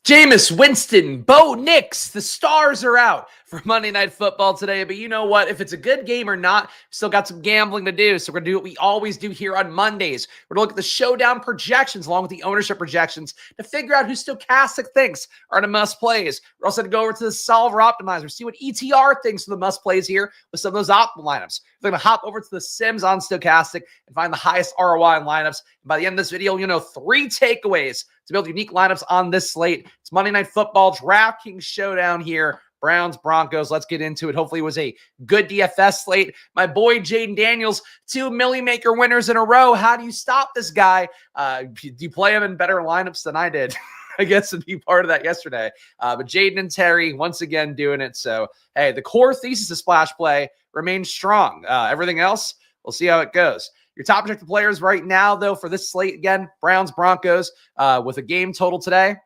Jameis Winston, Bo Nix, the stars are out for Monday Night Football today. But you know what? If it's a good game or not, still got some gambling to do. So we're going to do what we always do here on Mondays. We're going to look at the showdown projections along with the ownership projections to figure out who Stochastic thinks are the must-plays. We're also going to go over to the Solver Optimizer, see what ETR thinks are the must-plays here with some of those optimal lineups. We're going to hop over to the Sims on Stochastic and find the highest ROI in lineups. And by the end of this video, you'll know 3 takeaways to build unique lineups on this slate. It's Monday Night Football DraftKings Showdown here. Browns-Broncos. Let's get into it. Hopefully it was a good DFS slate. My boy Jaden Daniels, 2 Millie Maker winners in a row. How do you stop this guy? Do you play him in better lineups than I did? I guess to be part of that yesterday. But Jaden and Terry once again doing it. So, hey, the core thesis of Splash Play remains strong. Everything else, we'll see how it goes. Your top projected players right now, though, for this slate, again, Browns-Broncos with a game total today.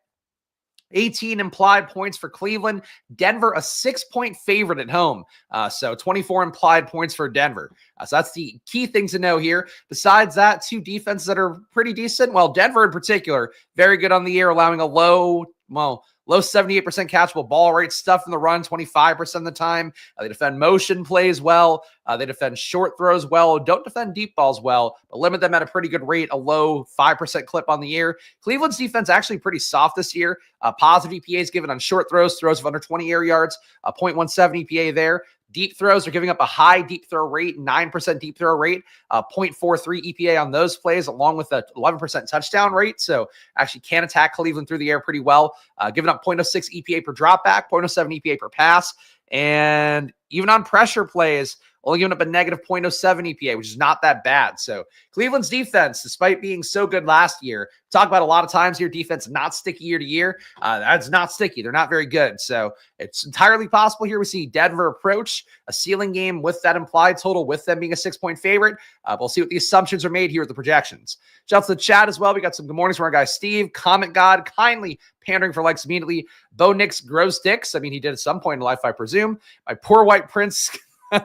18 implied points for Cleveland. Denver, a 6-point favorite at home. So 24 implied points for Denver. So that's the key things to know here. Besides that, 2 defenses that are pretty decent. Well, Denver in particular, very good on the year, allowing a low 78% catchable ball rate, stuff in the run 25% of the time. They defend motion plays well. They defend short throws well. Don't defend deep balls well, but limit them at a pretty good rate, a low 5% clip on the year. Cleveland's defense actually pretty soft this year. Positive EPA is given on short throws of under 20 air yards, 0.17 EPA there. Deep throws are giving up a high deep throw rate, 9% deep throw rate, 0.43 EPA on those plays, along with a 11% touchdown rate. So actually can attack Cleveland through the air pretty well, giving up 0.06 EPA per dropback, 0.07 EPA per pass. And even on pressure plays, only giving up a negative 0.07 EPA, which is not that bad. So Cleveland's defense, despite being so good last year, talk about a lot of times here, defense not sticky year to year. That's not sticky. They're not very good. So it's entirely possible here we see Denver approach a ceiling game with that implied total, with them being a 6-point favorite. We'll see what the assumptions are made here with the projections. Shout out to the chat as well. We got some good mornings from our guy Steve, Comment God, kindly pandering for likes immediately. Bo Nix grows dicks. I mean, he did at some point in life, I presume. My poor white prince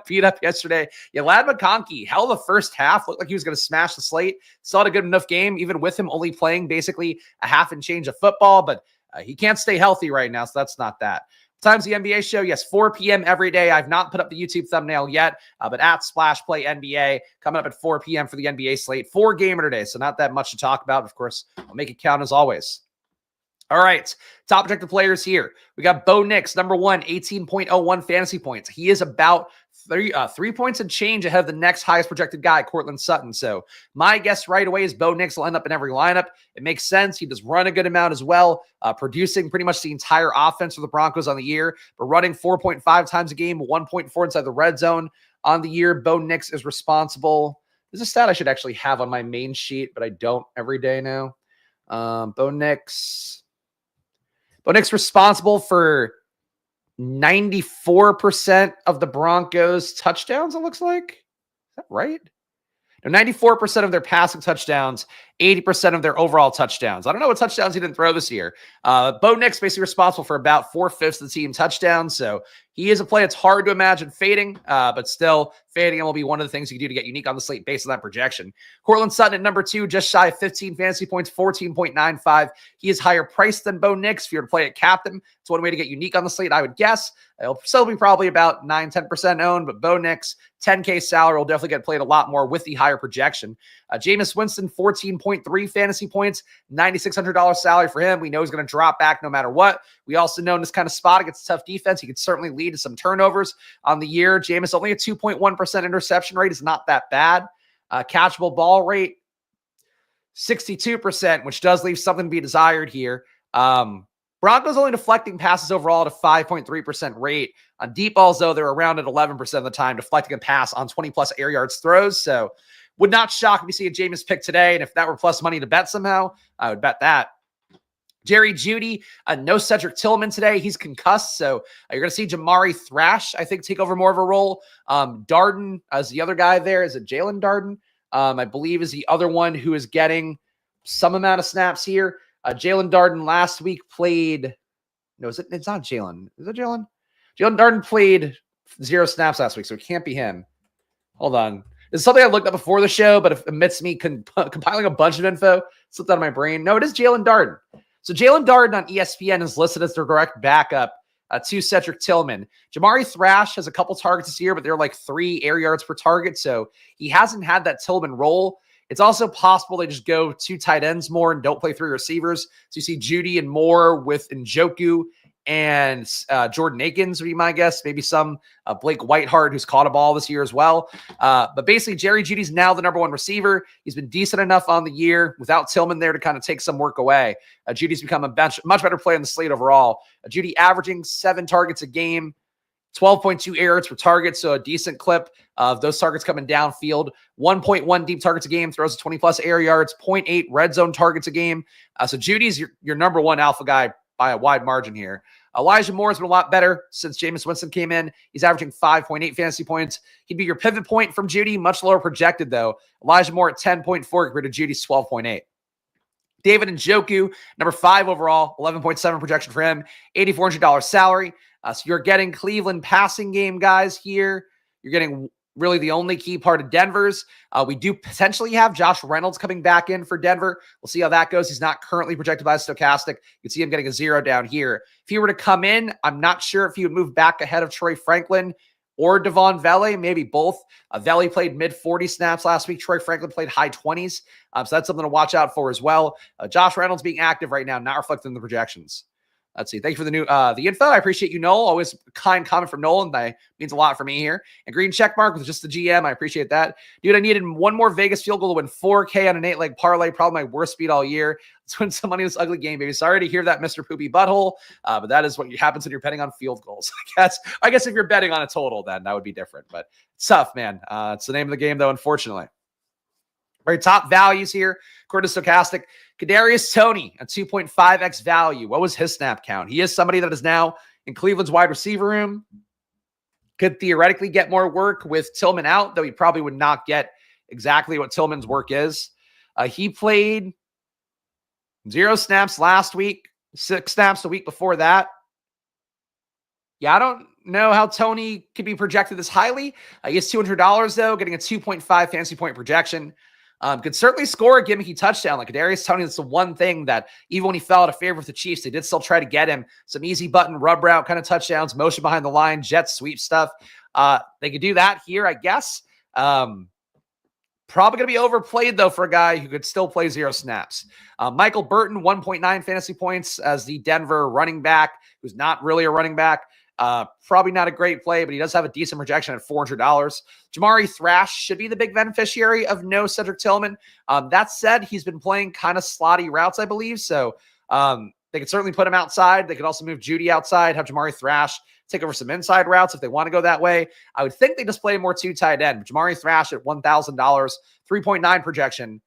beat up yesterday. Yeah, Lad McConkey, hell of a first half. Looked like he was going to smash the slate. Still had a good enough game, even with him only playing basically a half and change of football, but he can't stay healthy right now, so that's not that. Times the NBA show, yes, 4 p.m. every day. I've not put up the YouTube thumbnail yet, but at Splash Play NBA, coming up at 4 p.m. for the NBA slate. 4-gamer today, so not that much to talk about. Of course, I'll make it count as always. All right, top projected players here. We got Bo Nix, number 1, 18.01 fantasy points. He is about 3 points and change ahead of the next highest projected guy, Cortland Sutton. So my guess right away is Bo Nix will end up in every lineup. It makes sense. He does run a good amount as well, producing pretty much the entire offense for the Broncos on the year, but running 4.5 times a game, 1.4 inside the red zone on the year. Bo Nix is responsible. There's a stat I should actually have on my main sheet, but I don't every day now. Bo Nix responsible for 94% of the Broncos touchdowns, it looks like. Is that right? No, 94% of their passing touchdowns, 80% of their overall touchdowns. I don't know what touchdowns he didn't throw this year. Bo Nix basically responsible for about 4/5 of the team touchdowns. So he is a play it's hard to imagine fading, but still fading him will be one of the things you can do to get unique on the slate based on that projection. Cortland Sutton at number 2, just shy of 15 fantasy points, 14.95. He is higher priced than Bo Nix. If you're to play at captain, it's one way to get unique on the slate, I would guess. It'll still be probably about 9-10% owned, but Bo Nix, 10K salary, will definitely get played a lot more with the higher projection. Jameis Winston, 14.3 fantasy points, $9,600 salary for him. We know he's going to drop back no matter what. We also know in this kind of spot against a tough defense, he could certainly lead to some turnovers on the year. Jameis, only a 2.1% interception rate is not that bad. Catchable ball rate, 62%, which does leave something to be desired here. Broncos only deflecting passes overall at a 5.3% rate. On deep balls, though, they're around at 11% of the time deflecting a pass on 20-plus air yards throws. So would not shock me to see a Jameis pick today. And if that were plus money to bet somehow, I would bet that. Jerry Jeudy, no Cedric Tillman today. He's concussed, so you're going to see Jamari Thrash, I think, take over more of a role. Darden is the other guy there. Is it Jalen Darden? I believe is the other one who is getting some amount of snaps here. Jalen Darden last week played – no, it's not Jalen. Is it Jalen? Jalen Darden played 0 snaps last week, so it can't be him. Hold on. This is something I looked up before the show, but amidst me compiling a bunch of info, slipped out of my brain. No, it is Jalen Darden. So Jalen Darden on ESPN is listed as their direct backup to Cedric Tillman. Jamari Thrash has a couple targets this year, but they're like 3 air yards per target. So he hasn't had that Tillman role. It's also possible they just go 2 tight ends more and don't play 3 receivers. So you see Judy and Moore with Njoku and Jordan Akins would be my guess. Maybe some Blake Whiteheart, who's caught a ball this year as well. But basically, Jerry Judy's now the #1 receiver. He's been decent enough on the year without Tillman there to kind of take some work away. Judy's become a much better player in the slate overall. Judy averaging 7 targets a game, 12.2 air yards per target, so a decent clip of those targets coming downfield. 1.1 deep targets a game, throws 20-plus air yards, 0.8 red zone targets a game. So Judy's your #1 alpha guy by a wide margin here. Elijah Moore has been a lot better since Jameis Winston came in. He's averaging 5.8 fantasy points. He'd be your pivot point from Judy, much lower projected, though. Elijah Moore at 10.4 compared to Judy's 12.8. David Njoku, #5 overall, 11.7 projection for him, $8,400 salary. So you're getting Cleveland passing game guys here. You're getting really the only key part of Denver's. We do potentially have Josh Reynolds coming back in for Denver. We'll see how that goes. He's not currently projected by Stochastic. You can see him getting a 0 down here. If he were to come in, I'm not sure if he would move back ahead of Troy Franklin or Devon Vele, maybe both. Vele played mid-40 snaps last week. Troy Franklin played high 20s. So that's something to watch out for as well. Josh Reynolds being active right now, not reflected in the projections. Let's see. Thank you for the info. I appreciate you, Noel. Always a kind comment from Nolan. That means a lot for me here. And green check mark with just the GM. I appreciate that. Dude, I needed 1 more Vegas field goal to win 4K on an 8-leg parlay. Probably my worst speed all year. Let's win some money in this ugly game, baby. Sorry to hear that, Mr. Poopy Butthole. But that is what happens when you're betting on field goals. I guess if you're betting on a total, then that would be different. But it's tough, man. It's the name of the game, though, unfortunately. Very top values here, according to Stochastic. Kadarius Toney, a 2.5x value. What was his snap count? He is somebody that is now in Cleveland's wide receiver room. Could theoretically get more work with Tillman out, though he probably would not get exactly what Tillman's work is. He played 0 snaps last week, 6 snaps the week before that. Yeah, I don't know how Toney could be projected this highly. He has $200, though, getting a 2.5 fantasy point projection. Could certainly score a gimmicky touchdown like Kadarius Toney. That's the one thing that even when he fell out of favor with the Chiefs, they did still try to get him some easy button rub route kind of touchdowns, motion behind the line, jet sweep stuff. They could do that here, I guess. Probably going to be overplayed, though, for a guy who could still play 0 snaps. Michael Burton, 1.9 fantasy points as the Denver running back, who's not really a running back. Probably not a great play, but he does have a decent projection at $400. Jamari Thrash should be the big beneficiary of no Cedric Tillman. That said, he's been playing kind of slotty routes, I believe. So they could certainly put him outside. They could also move Judy outside, have Jamari Thrash take over some inside routes if they want to go that way. I would think they just play more 2 tight end. Jamari Thrash at $1,000, 3.9 projection.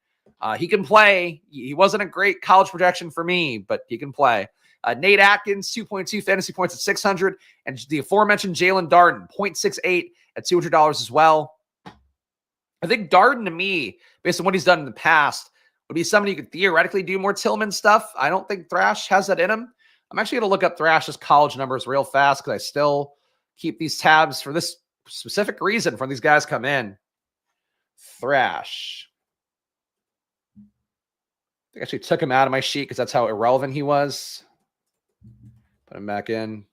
He can play. He wasn't a great college projection for me, but he can play. Nate Atkins, 2.2 fantasy points at $600. And the aforementioned Jalen Darden, 0.68 at $200 as well. I think Darden, to me, based on what he's done in the past, would be somebody who could theoretically do more Tillman stuff. I don't think Thrash has that in him. I'm actually going to look up Thrash's college numbers real fast because I still keep these tabs for this specific reason when these guys come in. Thrash. I actually took him out of my sheet because that's how irrelevant he was. Put him back in.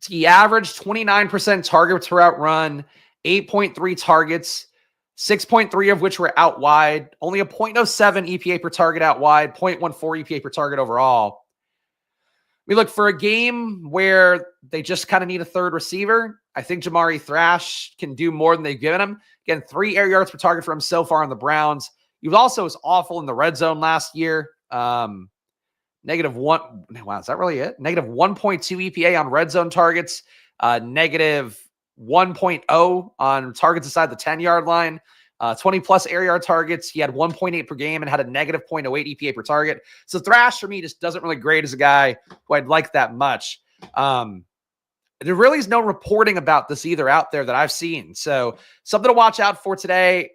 He averaged 29% targets per route run, 8.3 targets, 6.3 of which were out wide, only a 0.07 EPA per target out wide, 0.14 EPA per target overall. We look for a game where they just kind of need a third receiver. I think Jamari Thrash can do more than they've given him. Again, 3 air yards per target for him so far on the Browns. He was awful in the red zone last year. -1. Wow, is that really it? -1.2 EPA on red zone targets. -1.0 on targets inside the 10-yard line. 20-plus air yard targets. He had 1.8 per game and had a -0.08 EPA per target. So Thrash, for me, just doesn't really grade as a guy who I'd like that much. There really is no reporting about this either out there that I've seen. So something to watch out for today.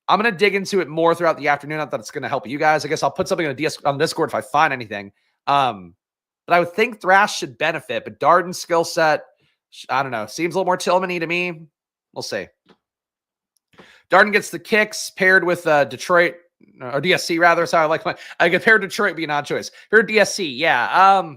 I'm going to dig into it more throughout the afternoon. Not that it's going to help you guys. I guess I'll put something on Discord if I find anything. But I would think Thrash should benefit. But Darden's skill set, I don't know. Seems a little more Tillman-y to me. We'll see. Darden gets the kicks paired with Detroit. or DSC rather. Sorry, I compared Detroit being an odd choice. Here DSC, yeah.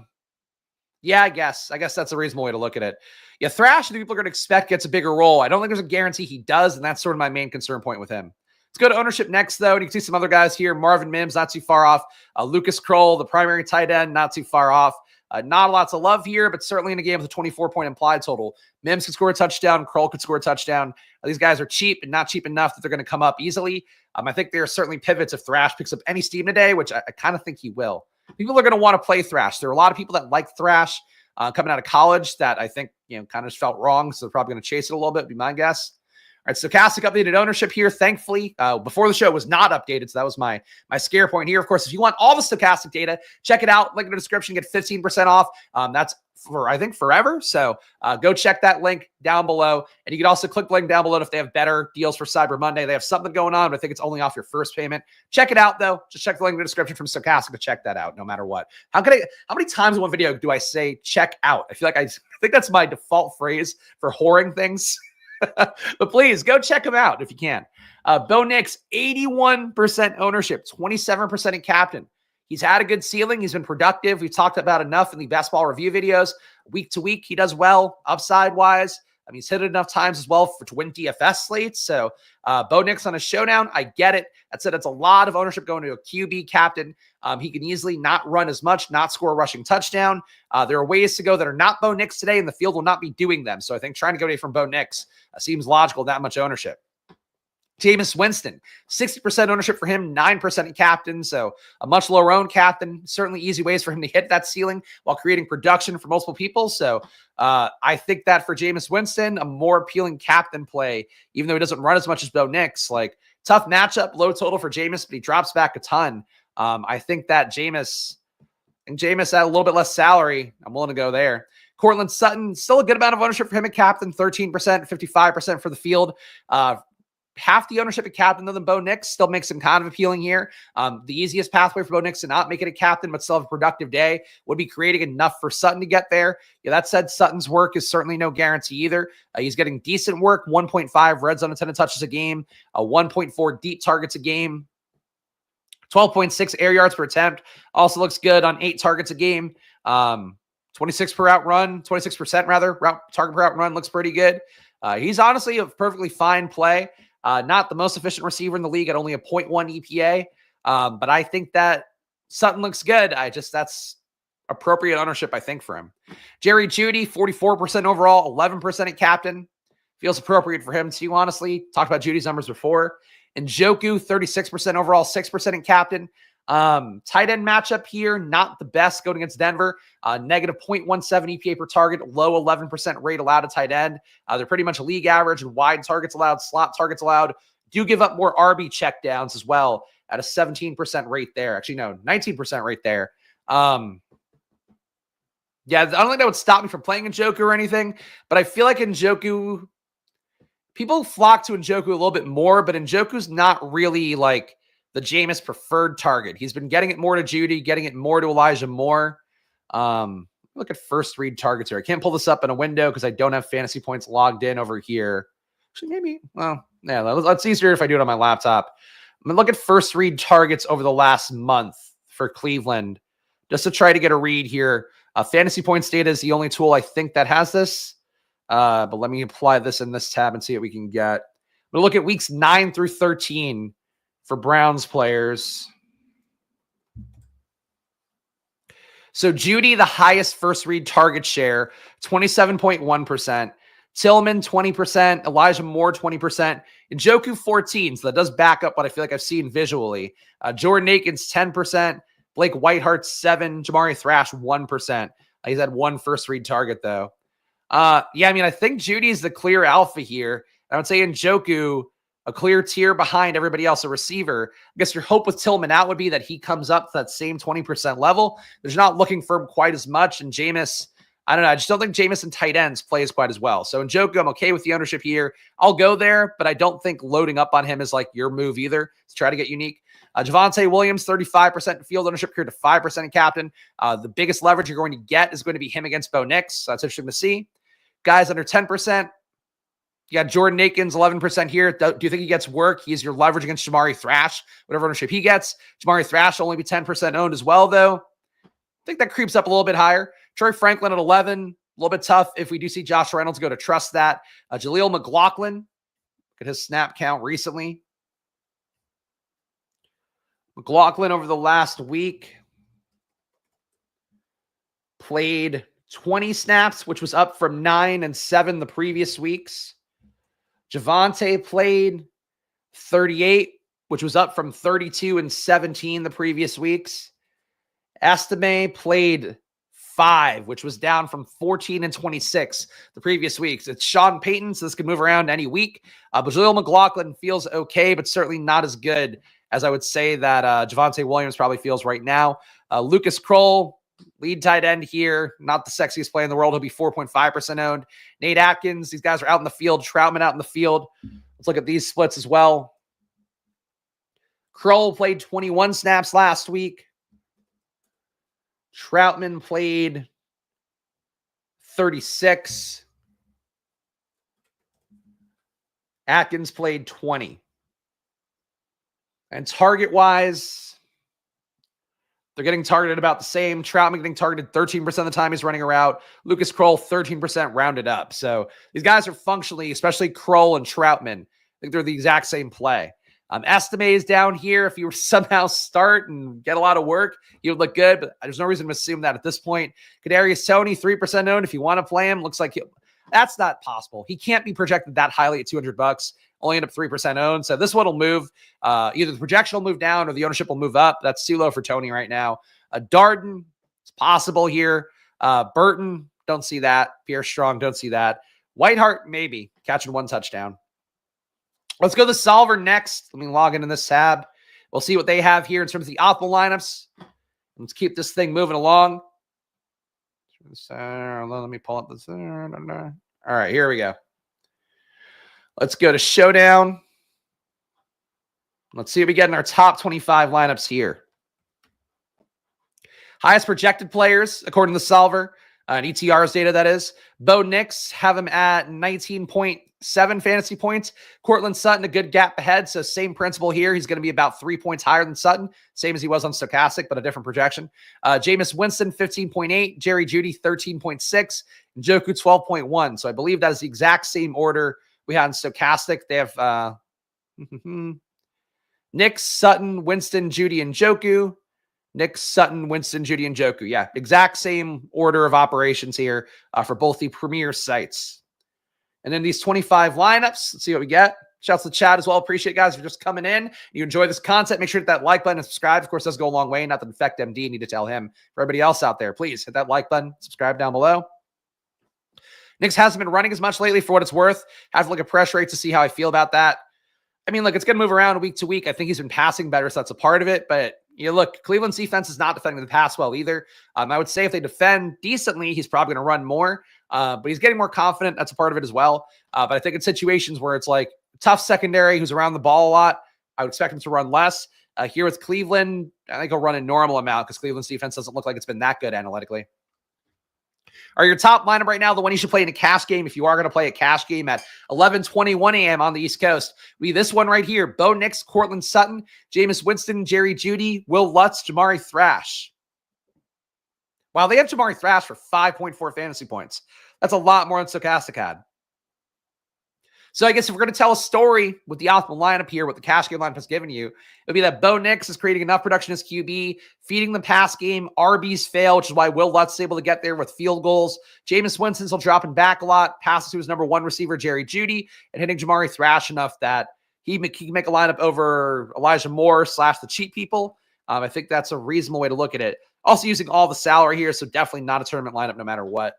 Yeah, I guess that's a reasonable way to look at it. Yeah, Thrash, the people are going to expect gets a bigger role. I don't think there's a guarantee he does, and that's sort of my main concern point with him. Let's go to ownership next, though. And you can see some other guys here. Marvin Mims, not too far off. Lucas Kroll, the primary tight end, not too far off. Not a lot to love here, but certainly in a game with a 24-point implied total. Mims could score a touchdown. Kroll could score a touchdown. These guys are cheap and not cheap enough that they're going to come up easily. I think there are certainly pivots if Thrash picks up any steam today, which I kind of think he will. People are going to want to play Thrash. There are a lot of people that like Thrash coming out of college that I think, kind of just felt wrong. So they're probably going to chase it a little bit, would be my guess. All right, stochastic updated ownership here. Thankfully, before the show was not updated, so that was my scare point here. Of course, if you want all the stochastic data, check it out. Link in the description, get 15% off. That's for, I think, forever. So go check that link down below. And you can also click the link down below if they have better deals for Cyber Monday. They have something going on, but I think it's only off your first payment. Check it out, though. Just check the link in the description from Stochastic to check that out, no matter what. How many times in one video do I say check out? I feel like I think that's my default phrase for whoring things. But please go check him out if you can. Bo Nix, 81% ownership, 27% in captain. He's had a good ceiling. He's been productive. We've talked about enough in the best ball review videos. Week to week, he does well upside-wise. He's hit it enough times as well to win DFS slates. So Bo Nix on a showdown, I get it. That said, it's a lot of ownership going to a QB captain. He can easily not run as much, not score a rushing touchdown. There are ways to go that are not Bo Nix today, and the field will not be doing them. So I think trying to go away from Bo Nix seems logical, that much ownership. Jameis Winston, 60% ownership for him, 9% in captain, so a much lower owned captain. Certainly easy ways for him to hit that ceiling while creating production for multiple people. So I think that for Jameis Winston, a more appealing captain play, even though he doesn't run as much as Bo Nix. Like, tough matchup, low total for Jameis, but he drops back a ton. I think that Jameis at a little bit less salary, I'm willing to go there. Cortland Sutton, still a good amount of ownership for him at captain, 13%, 55% for the field. Half the ownership at captain than Bo Nix still makes him kind of appealing here. The easiest pathway for Bo Nix to not make it a captain but still have a productive day would be creating enough for Sutton to get there. Yeah, that said, Sutton's work is certainly no guarantee either. He's getting decent work, 1.5 red zone intended touches a game, 1.4 deep targets a game, 12.6 air yards per attempt. Also looks good on 8 targets a game. 26 per out run, 26% rather, target per out run looks pretty good. He's honestly a perfectly fine play. Not the most efficient receiver in the league at only a 0.1 EPA. But I think that Sutton looks good. That's appropriate ownership, I think, for him. Jerry Jeudy, 44% overall, 11% at captain. Feels appropriate for him too, honestly. Talked about Judy's numbers before. And Njoku, 36% overall, 6% in captain. Tight end matchup here, not the best going against Denver. Negative 0.17 EPA per target, low 11% rate allowed to tight end. They're pretty much a league average and wide targets allowed, slot targets allowed. Do give up more RB checkdowns as well at a 17% rate there. Actually, no, 19% rate there. Yeah, I don't think that would stop me from playing Njoku or anything, but I feel like Njoku, people flock to Njoku a little bit more, but Njoku's not really like the Jameis preferred target. He's been getting it more to Judy, getting it more to Elijah Moore. Look at first read targets here. I can't pull this up in a window because I don't have fantasy points logged in over here. Actually, maybe, well, yeah, that's easier if I do it on my laptop. I'm going to look at first read targets over the last month for Cleveland just to try to get a read here. Fantasy points data is the only tool I think that has this. But let me apply this in this tab and see what we can get. We'll look at weeks 9 through 13 for Browns players. So Judy, the highest first read target share, 27.1%. Tillman, 20%. Elijah Moore, 20%. Njoku, 14%. So that does back up what I feel like I've seen visually. Jordan Akins, 10%. Blake Whiteheart, 7%. Jamari Thrash, 1%. He's had one first read target, though. I think Judy's the clear alpha here. I would say Njoku, a clear tier behind everybody else, a receiver. I guess your hope with Tillman out would be that he comes up to that same 20% level. There's not looking for him quite as much. And Jameis, I don't know. I just don't think Jameis and tight ends plays quite as well. So Njoku, I'm okay with the ownership here. I'll go there, but I don't think loading up on him is like your move either to try to get unique. Javonte Williams, 35% field ownership here to 5% in captain. The biggest leverage you're going to get is going to be him against Bo Nix. So that's interesting to see. Guys under 10%. You got Jordan Akins, 11% here. Do you think he gets work? He's your leverage against Jamari Thrash, whatever ownership he gets. Jamari Thrash will only be 10% owned as well, though. I think that creeps up a little bit higher. Troy Franklin at 11, a little bit tough if we do see Josh Reynolds go to trust that. Jaleel McLaughlin, look at his snap count recently. McLaughlin over the last week played 20 snaps, which was up from 9 and 7 the previous weeks. Javonte played 38, which was up from 32 and 17 the previous weeks. Estime played 5, which was down from 14 and 26 the previous weeks. It's Sean Payton, so this could move around any week. But Jaleel McLaughlin feels okay, but certainly not as good as I would say that Javonte Williams probably feels right now. Lucas Kroll, lead tight end here, not the sexiest play in the world. He'll be 4.5% owned. Nate Atkins, these guys are out in the field. Troutman out in the field. Let's look at these splits as well. Kroll played 21 snaps last week. Troutman played 36. Atkins played 20. And target-wise, they're getting targeted about the same. Troutman getting targeted 13% of the time he's running a route. Lucas Kroll, 13% rounded up. So these guys are functionally, especially Kroll and Troutman, I think they're the exact same play. Estime is down here. If you were to somehow start and get a lot of work, he would look good, but there's no reason to assume that at this point. Kadarius Toney, 3% owned. If you want to play him, looks like that's not possible. He can't be projected that highly at $200. Only end up 3% owned. So this one will move. Either the projection will move down or the ownership will move up. That's too low for Toney right now. Darden, it's possible here. Burton, don't see that. Pierre Strong, don't see that. Whiteheart, maybe. Catching 1 touchdown. Let's go to the solver next. Let me log into this tab. We'll see what they have here in terms of the optimal lineups. Let's keep this thing moving along. Let me pull up this. All right, here we go. Let's go to Showdown. Let's see what we get in our top 25 lineups here. Highest projected players, according to the solver, and ETR's data, that is. Bo Nix, have him at 19.7 fantasy points. Cortland Sutton, a good gap ahead, so same principle here. He's going to be about 3 points higher than Sutton, same as he was on Stochastic, but a different projection. Jameis Winston, 15.8. Jerry Jeudy, 13.6. And Njoku, 12.1. So I believe that is the exact same order we had in Stochastic. They have Nix, Sutton, Winston, Jeudy, and Njoku. Nix, Sutton, Winston, Jeudy, and Njoku. Yeah, exact same order of operations here for both the premier sites. And then these 25 lineups, let's see what we get. Shouts to the chat as well. Appreciate it, guys, for just coming in. You enjoy this content, make sure to hit that like button and subscribe. Of course, it does go a long way. Not that Infect MD need to tell him. For everybody else out there, please hit that like button, subscribe down below. Nix hasn't been running as much lately for what it's worth. Have to look at pressure rates to see how I feel about that. I mean, look, it's going to move around week to week. I think he's been passing better, so that's a part of it. But look, Cleveland's defense is not defending the pass well either. I would say if they defend decently, he's probably going to run more. But he's getting more confident. That's a part of it as well. But I think in situations where it's like tough secondary who's around the ball a lot, I would expect him to run less. Here with Cleveland, I think he'll run a normal amount because Cleveland's defense doesn't look like it's been that good analytically. Are your top lineup right now the one you should play in a cash game? If you are going to play a cash game at 11:21 a.m. on the East Coast, we this one right here: Bo Nix, Cortland Sutton, Jameis Winston, Jerry Jeudy, Will Lutz, Jamari Thrash. Wow, they have Jamari Thrash for 5.4 fantasy points. That's a lot more than Stochastic had. So I guess if we're going to tell a story with the optimal lineup here, what the cash game lineup has given you, it would be that Bo Nix is creating enough production as QB, feeding the pass game. RBs fail, which is why Will Lutz is able to get there with field goals. Jameis Winston's will dropping back a lot, passes to his number 1 receiver, Jerry Jeudy, and hitting Jamari Thrash enough that he can make a lineup over Elijah Moore / the cheap people. I think that's a reasonable way to look at it. Also using all the salary here, so definitely not a tournament lineup no matter what.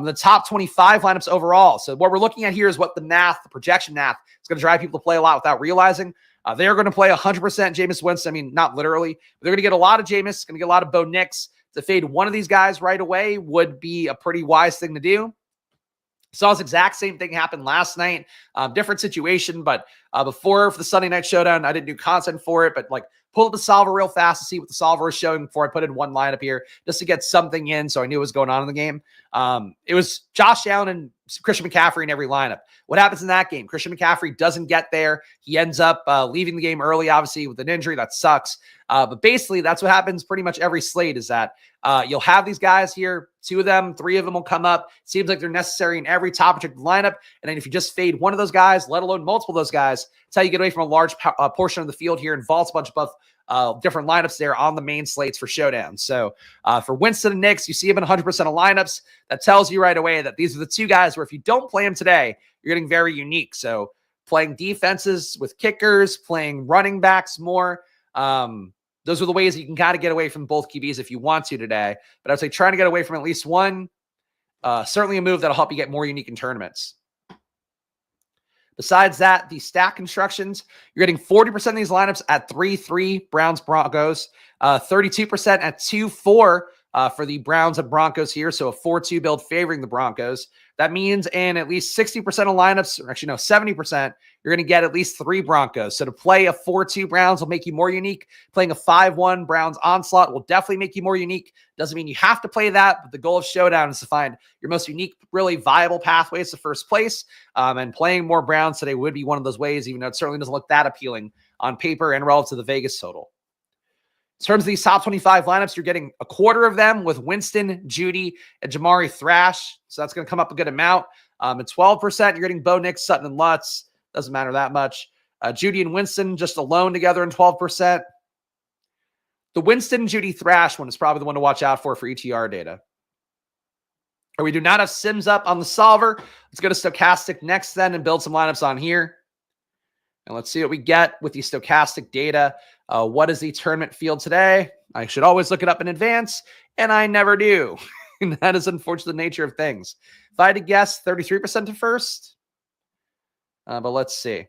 The top 25 lineups overall. So what we're looking at here is what the projection math is going to drive people to play a lot without realizing. They are going to play 100% Jameis Winston. I mean, not literally. But they're going to get a lot of Jameis, going to get a lot of Bo Nix. To fade one of these guys right away would be a pretty wise thing to do. Saw this exact same thing happen last night. Different situation, but before for the Sunday Night Showdown, I didn't do content for it, but like pull up the solver real fast to see what the solver is showing before I put in one lineup here just to get something in so I knew what was going on in the game. It was Josh Allen and Christian McCaffrey in every lineup. What happens in that game? Christian McCaffrey doesn't get there. He ends up leaving the game early, obviously, with an injury. That sucks. But basically, that's what happens pretty much every slate is that you'll have these guys here. 2 of them, 3 of them will come up. Seems like they're necessary in every top projected lineup. And then if you just fade one of those guys, let alone multiple of those guys, that's how you get away from a large portion of the field here and vaults a bunch of different lineups there on the main slates for Showdown. So for Winston and Nix, you see him in 100% of lineups. That tells you right away that these are the 2 guys where if you don't play them today, you're getting very unique. So playing defenses with kickers, playing running backs more. Those are the ways that you can kind of get away from both QBs if you want to today. But I would say trying to get away from at least one, certainly a move that'll help you get more unique in tournaments. Besides that, the stack constructions, you're getting 40% of these lineups at 3-3 Browns-Broncos, 32% at 2-4 for the Browns and Broncos here. So a 4-2 build favoring the Broncos. That means in at least 60% of lineups, or actually no, 70%, you're going to get at least 3 Broncos. So to play a 4-2 Browns will make you more unique. Playing a 5-1 Browns onslaught will definitely make you more unique. Doesn't mean you have to play that, but the goal of Showdown is to find your most unique, really viable pathways to first place. And playing more Browns today would be one of those ways, even though it certainly doesn't look that appealing on paper and relative to the Vegas total. In terms of these top 25 lineups, you're getting a quarter of them with Winston, Judy, and Jamari Thrash. So that's going to come up a good amount. At 12%, you're getting Bo Nix, Sutton, and Lutz. Doesn't matter that much. Judy and Winston just alone together in 12%. The Winston, Judy, Thrash one is probably the one to watch out for ETR data. We do not have Sims up on the solver. Let's go to Stochastic next then and build some lineups on here. And let's see what we get with the Stochastic data. What is the tournament field today? I should always look it up in advance, and I never do. And that is unfortunately the nature of things. If I had to guess, 33% to first. But let's see.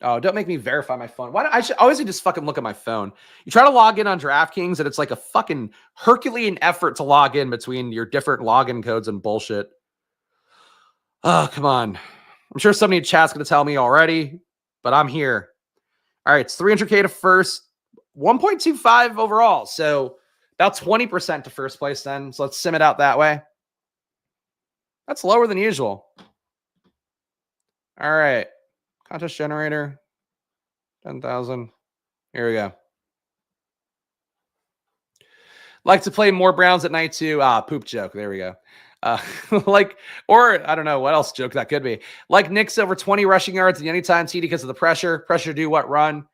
Oh, don't make me verify my phone. Why don't I should always just fucking look at my phone. You try to log in on DraftKings, and it's like a fucking Herculean effort to log in between your different login codes and bullshit. Oh, come on. I'm sure somebody in chat's going to tell me already, but I'm here. All right, it's 300K to first, 1.25 overall. So about 20% to first place then. So let's sim it out that way. That's lower than usual. All right. Contest generator, 10,000. Here we go. Like to play more Browns at night too. Poop joke. There we go. Or I don't know what else joke that could be. Like Knicks over 20 rushing yards and anytime TD because of the pressure. Pressure do what run.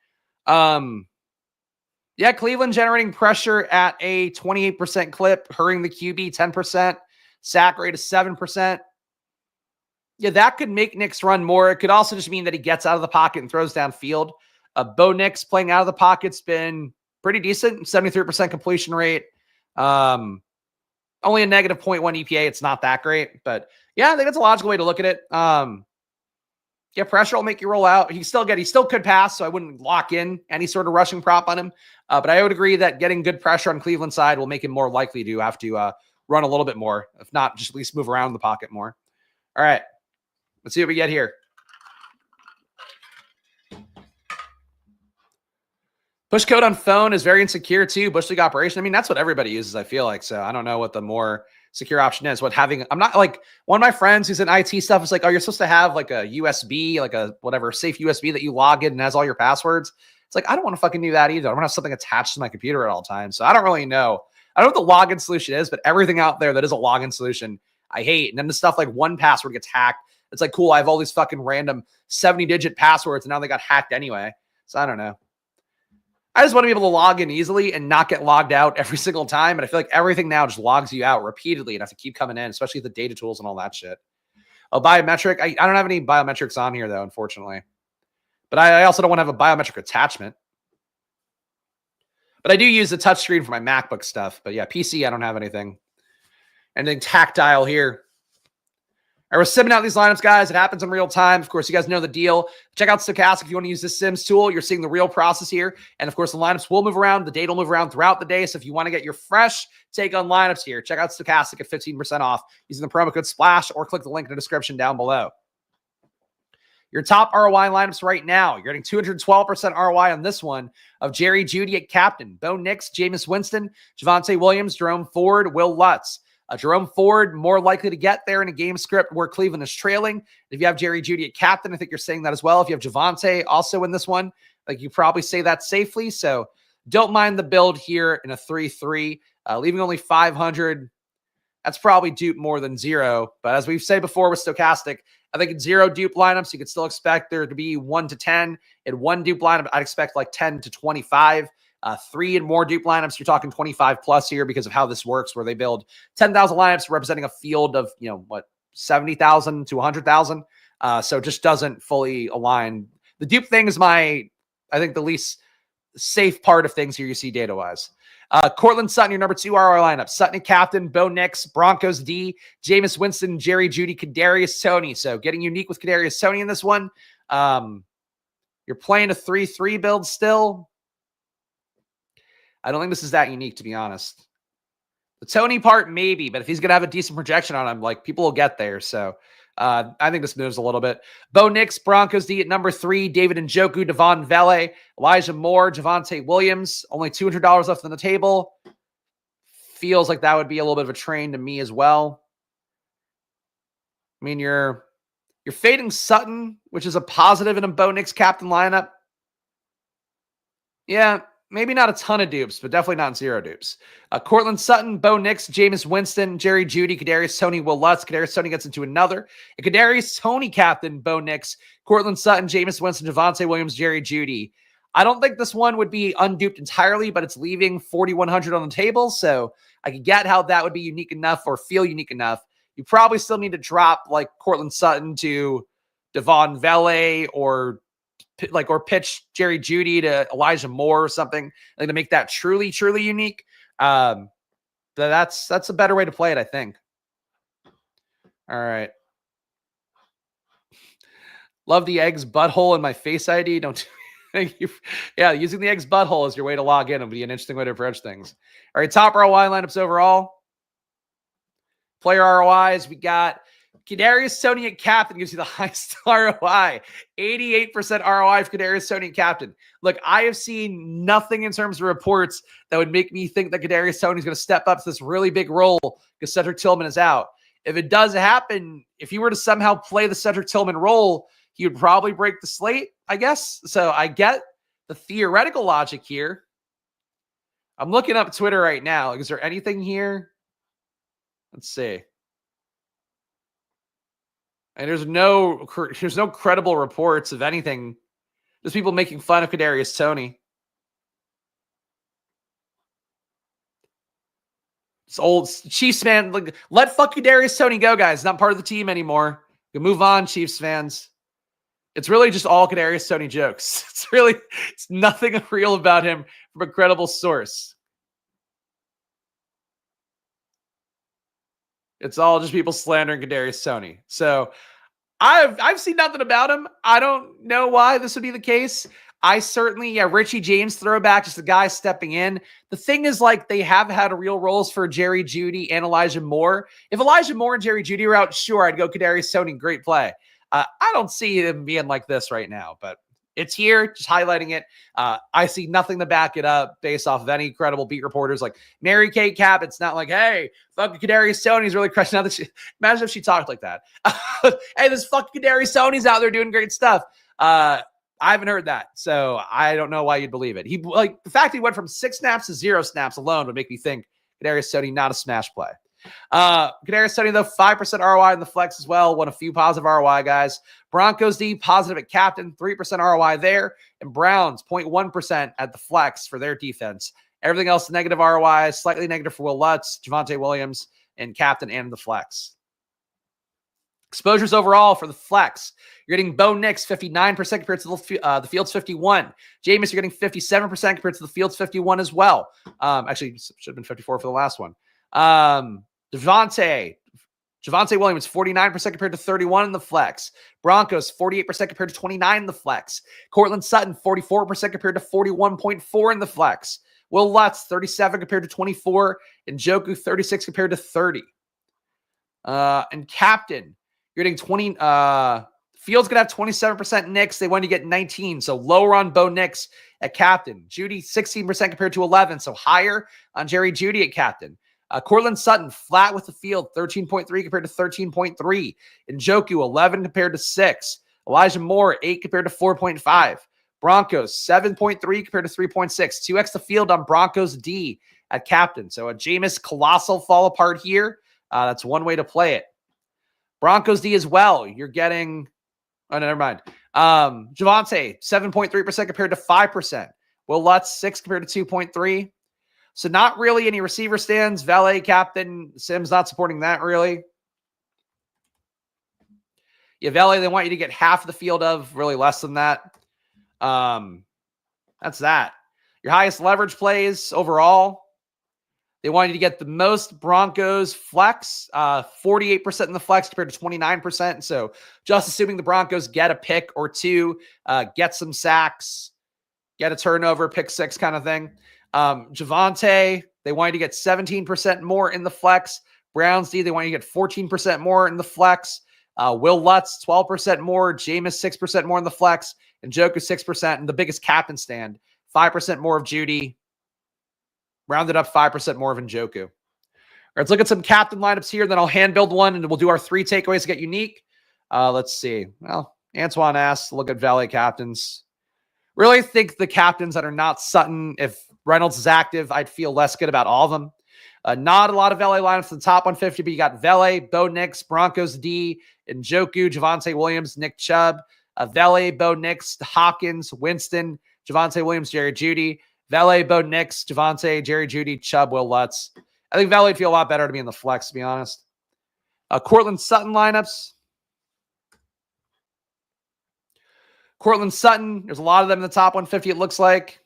Yeah, Cleveland generating pressure at a 28% clip, hurrying the QB 10%, sack rate of 7%. Yeah, that could make Nix run more. It could also just mean that he gets out of the pocket and throws downfield. Bo Nix playing out of the pocket's been pretty decent, 73% completion rate. Only a negative 0.1 EPA. It's not that great, but yeah, I think that's a logical way to look at it. Yeah, pressure will make you roll out. He still could pass, so I wouldn't lock in any sort of rushing prop on him. But I would agree that getting good pressure on Cleveland's side will make him more likely to have to run a little bit more, if not just at least move around the pocket more. All right, let's see what we get here. Push code on phone is very insecure too. Bush League operation. I mean, that's what everybody uses, I feel like. So I don't know what the more secure option is. I'm not like one of my friends who's in IT stuff is like, oh, you're supposed to have like a USB, like a whatever safe USB that you log in and has all your passwords. It's like, I don't want to fucking do that either. I want to have something attached to my computer at all times. So I don't really know. I don't know what the login solution is, but everything out there that is a login solution, I hate. And then the stuff like 1Password gets hacked. It's like, cool, I have all these fucking random 70-digit passwords and now they got hacked anyway. So I don't know. I just want to be able to log in easily and not get logged out every single time. And I feel like everything now just logs you out repeatedly and have to keep coming in, especially the data tools and all that shit. Oh, biometric. I don't have any biometrics on here, though, unfortunately. But I also don't want to have a biometric attachment. But I do use the touchscreen for my MacBook stuff. But yeah, PC, I don't have anything. Anything tactile here. I was simming out these lineups, guys. It happens in real time. Of course, you guys know the deal. Check out Stochastic if you want to use this Sims tool. You're seeing the real process here. And of course, the lineups will move around. The data will move around throughout the day. So if you want to get your fresh take on lineups here, check out Stochastic at 15% off using the promo code SPLASH or click the link in the description down below. Your top ROI lineups right now. You're getting 212% ROI on this one of Jerry Jeudy at captain, Bo Nix, Jameis Winston, Javonte Williams, Jerome Ford, Will Lutz. Jerome Ford, more likely to get there in a game script where Cleveland is trailing. If you have Jerry Jeudy at captain, I think you're saying that as well. If you have Javonte also in this one, like you probably say that safely. So don't mind the build here in a 3-3, leaving only 500. That's probably dupe more than zero. But as we've said before with Stochastic, I think in zero dupe lineups, you could still expect there to be 1 to 10. In one dupe lineup, I'd expect like 10 to 25. 3 and more dupe lineups, you're talking 25 plus here because of how this works, where they build 10,000 lineups representing a field of, 70,000 to 100,000. So it just doesn't fully align. The dupe thing is I think the least safe part of things here you see data-wise. Cortland Sutton, your number 2 ROI lineup. Sutton and captain, Bo Nix, Broncos D, Jameis Winston, Jerry Jeudy, Kadarius Toney. So getting unique with Kadarius Toney in this one. You're playing a 3-3 build still. I don't think this is that unique, to be honest. The Toney part, maybe, but if he's going to have a decent projection on him, like people will get there. So I think this moves a little bit. Bo Nix, Broncos D at number 3, David Njoku, Devon Vele, Elijah Moore, Javonte Williams, only $200 left on the table. Feels like that would be a little bit of a train to me as well. I mean, you're fading Sutton, which is a positive in a Bo Nix captain lineup. Yeah, maybe not a ton of dupes, but definitely not 0 dupes. Cortland Sutton, Bo Nix, Jameis Winston, Jerry Jeudy, Kadarius Toney, Will Lutz. Kadarius Toney gets into another. A Kadarius Toney captain, Bo Nix, Cortland Sutton, Jameis Winston, Javonte Williams, Jerry Jeudy. I don't think this one would be unduped entirely, but it's leaving 4,100 on the table, so I could get how that would be unique enough or feel unique enough. You probably still need to drop like Cortland Sutton to Devon Vele or pitch Jerry Jeudy to Elijah Moore or something like to make that truly, truly unique. That's a better way to play it, I think. All right. Love the Eggs butthole in my Face ID. Don't thank you. Yeah, using the Eggs butthole as your way to log in would be an interesting way to approach things. All right, top ROI lineups overall. Player ROIs, we got Kadarius Toney at captain gives you the highest ROI. 88% ROI for Kadarius Toney at captain. Look, I have seen nothing in terms of reports that would make me think that Kadarius Toney is going to step up to this really big role because Cedric Tillman is out. If it does happen, if he were to somehow play the Cedric Tillman role, he would probably break the slate, I guess. So I get the theoretical logic here. I'm looking up Twitter right now. Is there anything here? Let's see. And there's no credible reports of anything. Just people making fun of Kadarius Toney. It's old Chiefs fan. Like, let fuck Kadarius Toney go, guys. Not part of the team anymore. You move on, Chiefs fans. It's really just all Kadarius Toney jokes. It's nothing real about him from a credible source. It's all just people slandering Kadarius Toney. So I've seen nothing about him. I don't know why this would be the case. I certainly, Richie James throwback, just a guy stepping in. The thing is, like, they have had real roles for Jerry Jeudy and Elijah Moore. If Elijah Moore and Jerry Jeudy were out, sure, I'd go Kadarius Toney, great play. I don't see him being like this right now, but it's here, just highlighting it. I see nothing to back it up based off of any credible beat reporters like Mary Kay Cap. It's not like, hey, fucking Kadarius Toney's really crushing out. Imagine if she talked like that. Hey, this fucking Kadarius Toney's out there doing great stuff. I haven't heard that, so I don't know why you'd believe it. The fact he went from 6 snaps to 0 snaps alone would make me think Kadarius Toney not a smash play. Kadarius Toney, though, 5% ROI in the flex as well. Won a few positive ROI guys. Broncos D, positive at captain, 3% ROI there. And Browns, 0.1% at the flex for their defense. Everything else, negative ROI, slightly negative for Will Lutz, Javonte Williams, and captain and the flex. Exposures overall for the flex. You're getting Bo Nix, 59% compared to the field's 51. Jameis, you're getting 57% compared to the field's 51 as well. Actually, should have been 54 for the last one. Javonte Williams, 49% compared to 31 in the flex. Broncos, 48% compared to 29 in the flex. Cortland Sutton, 44% compared to 41.4 in the flex. Will Lutz, 37 compared to 24. And Njoku, 36 compared to 30. And captain, you're getting 20. Field's going to have 27% Nix. They want to get 19, so lower on Bo Nix at captain. Jeudy, 16% compared to 11, so higher on Jerry Jeudy at captain. Cortland Sutton, flat with the field, 13.3 compared to 13.3. Njoku, 11 compared to 6. Elijah Moore, 8 compared to 4.5. Broncos, 7.3 compared to 3.6. 2x the field on Broncos D at captain. So a Jameis colossal fall apart here. That's one way to play it. Broncos D as well. You're getting, oh, no, never mind. Javonte, 7.3% compared to 5%. Will Lutz, 6 compared to 2.3. So not really any receiver stands. Valet captain. Sims not supporting that really. Yeah, Valet, they want you to get half the field of, really less than that. That's that. Your highest leverage plays overall. They want you to get the most Broncos flex, 48% in the flex compared to 29%. So just assuming the Broncos get a pick or two, get some sacks, get a turnover, pick six kind of thing. Javonte, they want you to get 17% more in the flex. Browns D, they want you to get 14% more in the flex. Will Lutz, 12% more. Jameis, 6% more in the flex. And Njoku, 6%. And the biggest captain stand, 5% more of Judy. Rounded up 5% more of Njoku. All right, let's look at some captain lineups here. Then I'll hand build one, and we'll do our 3 takeaways to get unique. Let's see. Well, Antoine asks, look at Valet captains. Really think the captains that are not Sutton, if Reynolds is active, I'd feel less good about all of them. Not a lot of Valet lineups in the top 150, but you got Valet, Bo Nix, Broncos D, Njoku, Javonte Williams, Nick Chubb, Valet, Bo Nix, Hawkins, Winston, Javonte Williams, Jerry Jeudy, Valet, Bo Nix, Javonte, Jerry Jeudy, Chubb, Will Lutz. I think Valet would feel a lot better to be in the flex, to be honest. Cortland Sutton lineups. Cortland Sutton, there's a lot of them in the top 150, it looks like.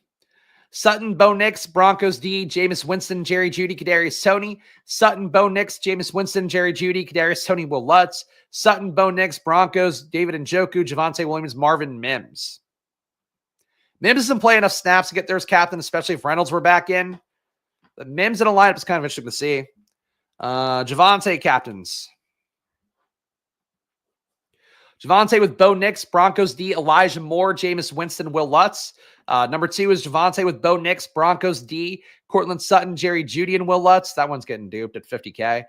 Sutton, Bo Nix, Broncos D, Jameis Winston, Jerry Jeudy, Kadarius Toney. Sutton, Bo Nix, Jameis Winston, Jerry Jeudy, Kadarius Toney, Will Lutz. Sutton, Bo Nix, Broncos, David Njoku, Javonte Williams, Marvin Mims. Mims doesn't play enough snaps to get there as captain, especially if Reynolds were back in. But Mims in a lineup is kind of interesting to see. Javonte captains. Javonte with Bo Nix, Broncos D, Elijah Moore, Jameis Winston, Will Lutz. Number 2 is Javonte with Bo Nix, Broncos D, Cortland Sutton, Jerry Jeudy, and Will Lutz. That one's getting duped at 50K.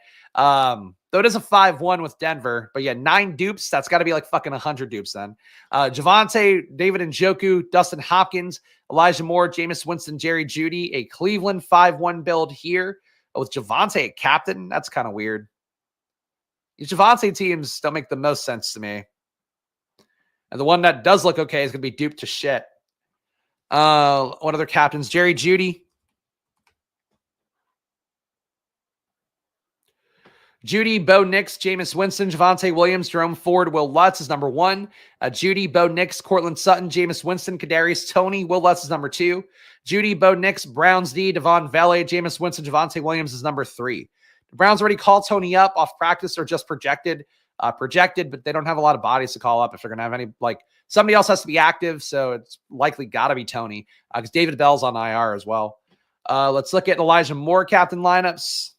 Though it is a 5-1 with Denver. But yeah, 9 dupes. That's got to be like fucking 100 dupes then. Javonte, David Njoku, Dustin Hopkins, Elijah Moore, Jameis Winston, Jerry Jeudy. A Cleveland 5-1 build here with Javonte at captain. That's kind of weird. These Javonte teams don't make the most sense to me. And the one that does look okay is going to be duped to shit. One of their captains, Jerry Jeudy. Jeudy, Bo Nix, Jameis Winston, Javonte Williams, Jerome Ford, Will Lutz is number 1. Jeudy, Bo Nix, Cortland Sutton, Jameis Winston, Kadarius Toney, Will Lutz is number 2. Jeudy, Bo Nix, Browns D, Devon Valet, Jameis Winston, Javonte Williams is number 3. The Browns already called Toney up off practice or just projected. Projected, but they don't have a lot of bodies to call up if they're going to have any, like, somebody else has to be active, so it's likely got to be Toney, because David Bell's on IR as well. Let's look at Elijah Moore captain lineups.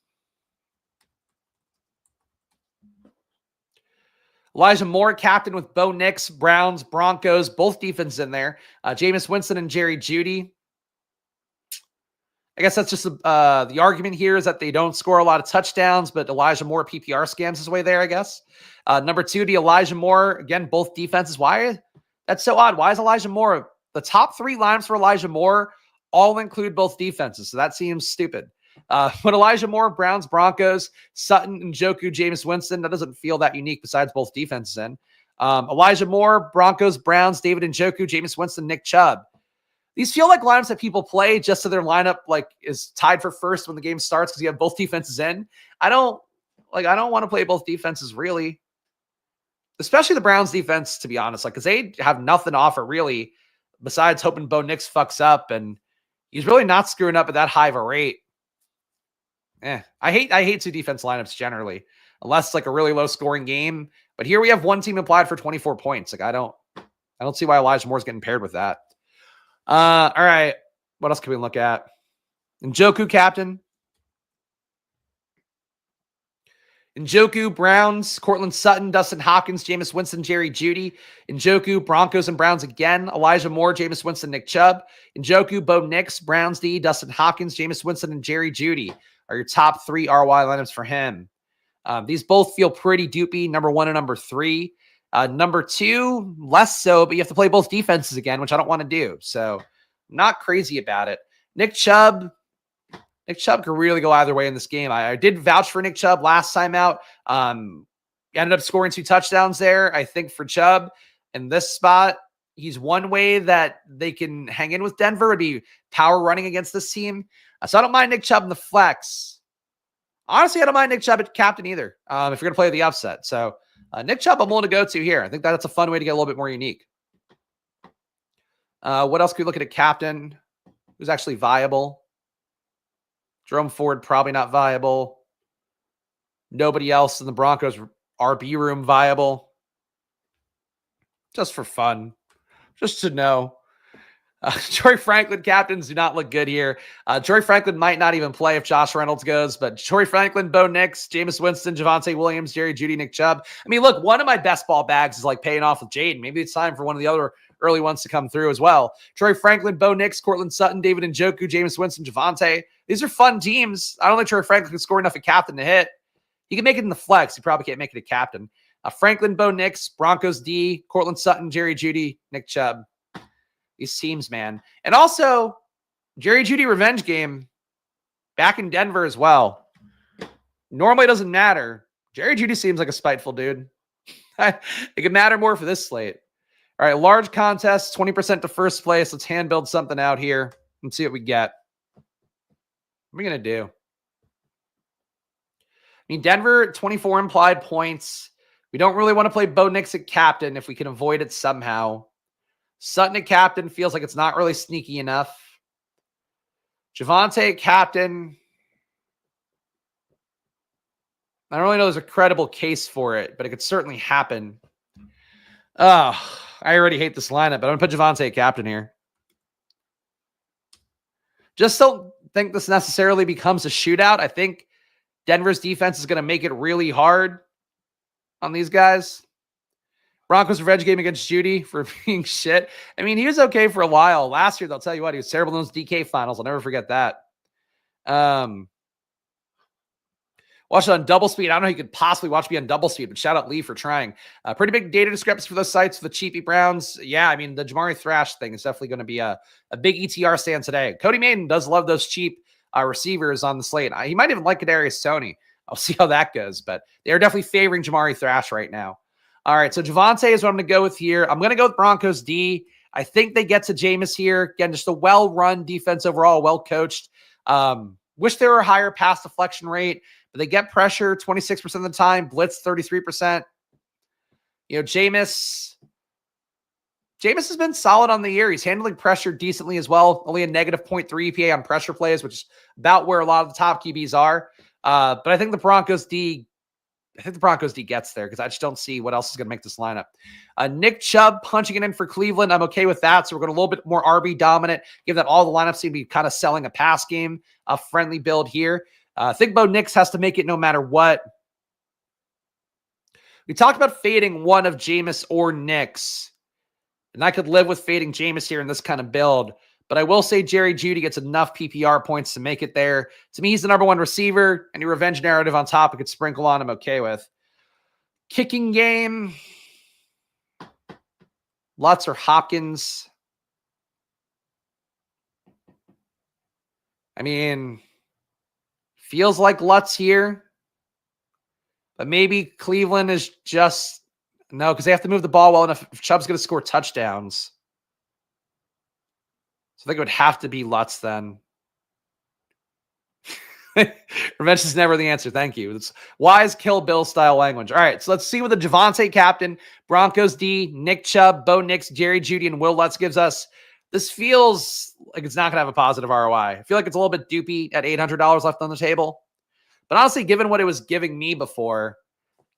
Elijah Moore captain with Bo Nix, Browns, Broncos, both defenses in there. Jameis Winston and Jerry Jeudy. I guess that's just the argument here is that they don't score a lot of touchdowns, but Elijah Moore PPR scams his way there, I guess. Number 2, the Elijah Moore. Again, both defenses. Why? That's so odd. Why is Elijah Moore? The top 3 lineups for Elijah Moore all include both defenses, so that seems stupid. But Elijah Moore, Browns, Broncos, Sutton, Njoku, Jameis Winston, that doesn't feel that unique besides both defenses in. Elijah Moore, Broncos, Browns, David Njoku, Jameis Winston, Nick Chubb. These feel like lineups that people play just so their lineup like is tied for first when the game starts because you have both defenses in. I don't want to play both defenses really, especially the Browns defense, to be honest, like because they have nothing to offer really besides hoping Bo Nix fucks up, and he's really not screwing up at that high of a rate. I hate 2 defense lineups generally, unless it's like a really low scoring game. But here we have one team applied for 24 points. Like I don't see why Elijah Moore's getting paired with that. All right. What else can we look at? Njoku captain. Njoku, Browns, Cortland Sutton, Dustin Hopkins, Jameis Winston, Jerry Jeudy. Njoku, Broncos and Browns again, Elijah Moore, Jameis Winston, Nick Chubb. Njoku, Bo Nix, Browns D, Dustin Hopkins, Jameis Winston, and Jerry Jeudy are your top 3 ROI lineups for him. These both feel pretty doopy, number 1 and number 3. Number 2, less so, but you have to play both defenses again, which I don't want to do. So not crazy about it. Nick Chubb could really go either way in this game. I did vouch for Nick Chubb last time out. Ended up scoring 2 touchdowns there, I think, for Chubb. In this spot, he's one way that they can hang in with Denver would be power running against this team. So I don't mind Nick Chubb in the flex. Honestly, I don't mind Nick Chubb at captain either, if you're going to play the upset. So Nick Chubb, I'm willing to go to here. I think that's a fun way to get a little bit more unique. What else could we look at captain? Who's actually viable? Jerome Ford, probably not viable. Nobody else in the Broncos RB room viable. Just for fun. Just to know. Troy Franklin captains do not look good here. Troy Franklin might not even play if Josh Reynolds goes, but Troy Franklin, Bo Nix, Jameis Winston, Javonte Williams, Jerry Jeudy, Nick Chubb. I mean, look, one of my best ball bags is like paying off with Jaden. Maybe it's time for one of the other early ones to come through as well. Troy Franklin, Bo Nix, Cortland Sutton, David Njoku, Jameis Winston, Javonte. These are fun teams. I don't think Troy Franklin can score enough a captain to hit. He can make it in the flex. He probably can't make it a captain. Franklin, Bo Nix, Broncos D, Cortland Sutton, Jerry Jeudy, Nick Chubb. These teams, man. And also, Jerry Jeudy revenge game back in Denver as well. Normally doesn't matter. Jerry Jeudy seems like a spiteful dude. It could matter more for this slate. All right, large contest, 20% to first place. Let's hand build something out here and see what we get. What are we going to do? I mean, Denver, 24 implied points. We don't really want to play Bo Nix at captain if we can avoid it somehow. Sutton at captain feels like it's not really sneaky enough. Javonte at captain. I don't really know there's a credible case for it, but it could certainly happen. Oh, I already hate this lineup, but I'm going to put Javonte at captain here. Just don't think this necessarily becomes a shootout. I think Denver's defense is going to make it really hard on these guys. Broncos revenge game against Jeudy for being shit. I mean, he was okay for a while. Last year, they'll tell you what, he was terrible in those DK finals. I'll never forget that. Watch it on double speed. I don't know how you could possibly watch me on double speed, but shout out Lee for trying. Pretty big data discrepancy for those sites for the cheapy Browns. Yeah, I mean, the Jamari Thrash thing is definitely going to be a big ETR stand today. Cody Maiden does love those cheap receivers on the slate. He might even like Kadarius Toney. I'll see how that goes, but they're definitely favoring Jamari Thrash right now. All right, so Javonte is what I'm going to go with here. I'm going to go with Broncos D. I think they get to Jameis here. Again, just a well-run defense overall, well-coached. Wish there were a higher pass deflection rate, but they get pressure 26% of the time, blitz 33%. You know, Jameis has been solid on the year. He's handling pressure decently as well. Only a negative 0.3 EPA on pressure plays, which is about where a lot of the top QBs are. But I think the Broncos D gets there because I just don't see what else is going to make this lineup. Nick Chubb punching it in for Cleveland. I'm okay with that. So we're going a little bit more RB dominant, given that all the lineups seem to be kind of selling a pass game, a friendly build here. I think Bo Nix has to make it no matter what. We talked about fading one of Jameis or Nix, and I could live with fading Jameis here in this kind of build. But I will say Jerry Jeudy gets enough PPR points to make it there. To me, he's the number one receiver. Any revenge narrative on top I could sprinkle on, I'm okay with. Kicking game. Lutz or Hopkins. I mean, feels like Lutz here. But maybe Cleveland is just... No, because they have to move the ball well enough if Chubb's going to score touchdowns. So I think it would have to be Lutz then. Revenge is never the answer. Thank you. It's wise Kill Bill style language. All right, so let's see what the Javonte captain, Broncos D, Nick Chubb, Bo Nix, Jerry Jeudy, and Will Lutz gives us. This feels like it's not going to have a positive ROI. I feel like it's a little bit doopy at $800 left on the table. But honestly, given what it was giving me before,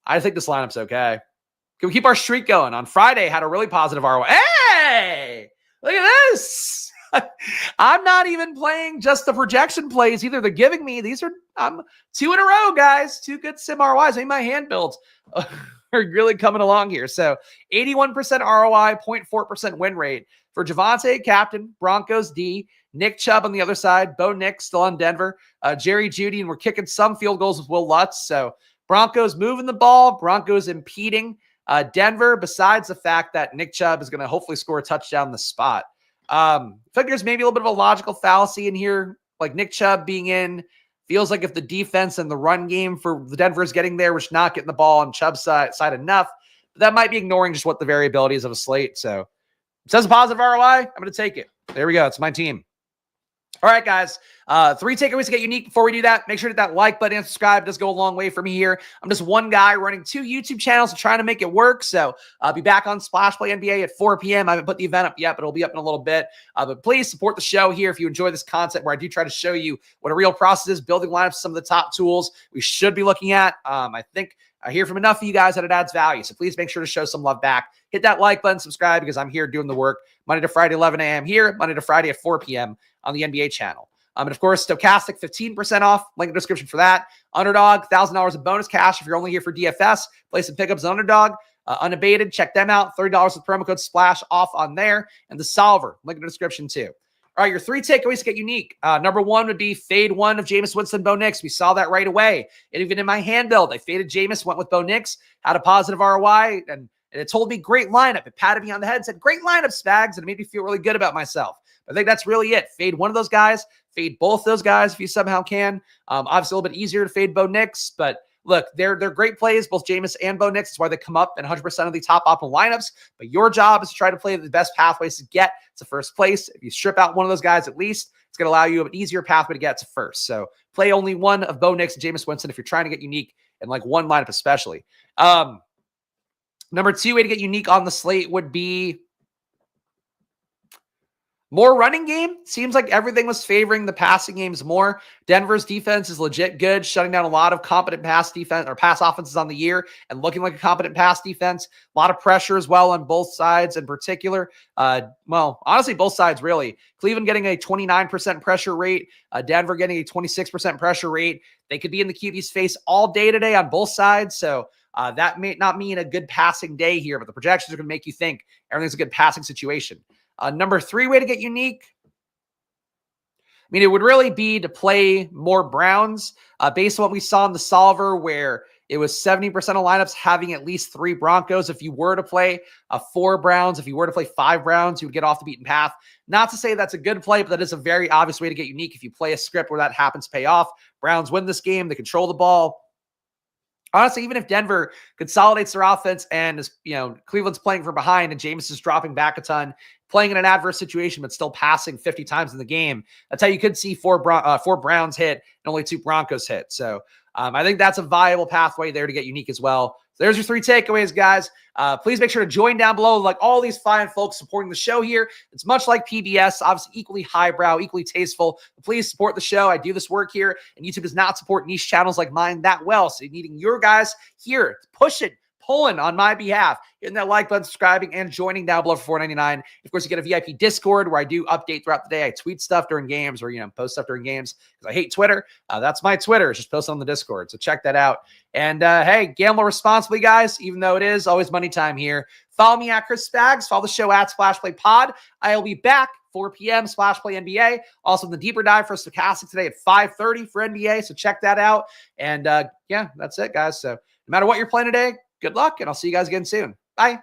I think this lineup's okay. Can we keep our streak going? On Friday, had a really positive ROI. Hey! Look at this! I'm not even playing just the projection plays either. They're giving me, I'm 2 in a row, guys. 2 good sim ROIs. Maybe my hand builds are really coming along here. So 81% ROI, 0.4% win rate for Javonte, captain, Broncos D, Nick Chubb on the other side, Bo Nix still on Denver, Jerry Jeudy, and we're kicking some field goals with Will Lutz. So Broncos moving the ball, Broncos impeding Denver, besides the fact that Nick Chubb is going to hopefully score a touchdown in the spot. I feel like there's maybe a little bit of a logical fallacy in here, like Nick Chubb being in. Feels like if the defense and the run game for the Denver is getting there, we're just not getting the ball on Chubb's side enough. But that might be ignoring just what the variability is of a slate. So it says a positive ROI. I'm going to take it. There we go. It's my team. All right, guys. 3 takeaways to get unique. Before we do that, make sure to hit that like button and subscribe. It does go a long way for me here. I'm just one guy running 2 YouTube channels and trying to make it work. So I'll be back on Splash Play NBA at 4 p.m. I haven't put the event up yet, but it'll be up in a little bit. But please support the show here if you enjoy this content where I do try to show you what a real process is, building lineups, some of the top tools we should be looking at. I think I hear from enough of you guys that it adds value. So please make sure to show some love back. Hit that like button, subscribe, because I'm here doing the work Monday to Friday, 11 a.m. here, Monday to Friday at 4 p.m. on the NBA channel. And of course, Stochastic, 15% off. Link in the description for that. Underdog, $1,000 of bonus cash if you're only here for DFS. Play some pickups on Underdog. Unabated, check them out. $30 with promo code SPLASH off on there. And the Solver, link in the description too. All right, your 3 takeaways to get unique. Number 1 would be fade 1 of Jameis Winston, Bo Nix. We saw that right away. And even in my hand build, I faded Jameis, went with Bo Nix, had a positive ROI, and it told me great lineup. It patted me on the head and said, great lineup, Spags, and it made me feel really good about myself. I think that's really it. Fade one of those guys, fade both those guys if you somehow can. Obviously, a little bit easier to fade Bo Nix, but look, they're great plays, both Jameis and Bo Nix. That's why they come up in 100% of the top optimal lineups. But your job is to try to play the best pathways to get to first place. If you strip out one of those guys at least, it's going to allow you an easier pathway to get to first. So play only one of Bo Nix and Jameis Winston if you're trying to get unique in like one lineup especially. Number 2 way to get unique on the slate would be more running game. Seems like everything was favoring the passing games more. Denver's defense is legit good, shutting down a lot of competent pass defense or pass offenses on the year and looking like a competent pass defense. A lot of pressure as well on both sides in particular. Well, honestly, both sides really. Cleveland getting a 29% pressure rate. Denver getting a 26% pressure rate. They could be in the QB's face all day today on both sides. So that may not mean a good passing day here, but the projections are going to make you think everything's a good passing situation. Number 3 way to get unique. I mean, it would really be to play more Browns based on what we saw in the solver where it was 70% of lineups having at least 3 Broncos. If you were to play 4 Browns, if you were to play 5 Browns, you would get off the beaten path. Not to say that's a good play, but that is a very obvious way to get unique. If you play a script where that happens to pay off, Browns win this game, they control the ball. Honestly, even if Denver consolidates their offense and is, Cleveland's playing from behind and Jameis is dropping back a ton, playing in an adverse situation, but still passing 50 times in the game, that's how you could see 4 Browns hit and only 2 Broncos hit. So I think that's a viable pathway there to get unique as well. So there's your 3 takeaways, guys. Please make sure to join down below. Like all these fine folks supporting the show here. It's much like PBS, obviously equally highbrow, equally tasteful. But please support the show. I do this work here, and YouTube does not support niche channels like mine that well. So needing your guys here, push it, pulling on my behalf, hitting that like button, subscribing, and joining down below for $4.99. Of course, you get a VIP Discord where I do update throughout the day. I tweet stuff during games or, post stuff during games because I hate Twitter. That's my Twitter. It's just posted on the Discord. So check that out. And hey, gamble responsibly, guys, even though it is always money time here. Follow me at Chris Spags. Follow the show at Splash Play Pod. I'll be back 4 p.m. Splash Play NBA. Also, the deeper dive for Stochastic today at 5:30 for NBA. So check that out. And yeah, that's it, guys. So no matter what you're playing today, good luck, and I'll see you guys again soon. Bye.